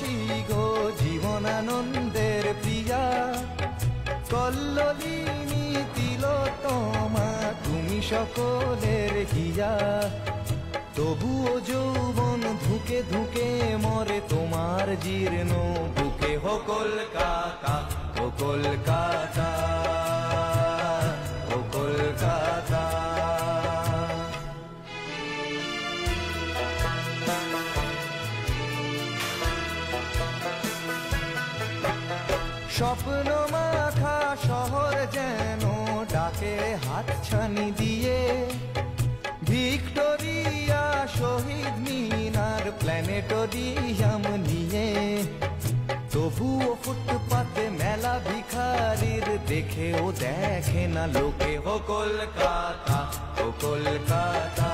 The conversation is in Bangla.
ভালোবাসি গো জীবনানন্দের প্রিয়া, কল্লোলিনী তিলোত্তমা তুমি সকলের হিয়া। তবুও যৌবন ধুকে ধুকে মরে তোমার জীর্ণ বুকে। হো কলকাতা, ও কলকাতা, ও কলকাতা। স্বপ্ন মাখা শহর যেন ডাকে হাতছানি দিয়ে, ভিক্টোরিয়া, শহীদ মিনার, প্ল্যানেটোরিয়াম নিয়ে। তবুও ফুটপাতে মেলা ভিখারির দেখেও দেখে না লোকে। হো কলকাতা, ও কলকাতা।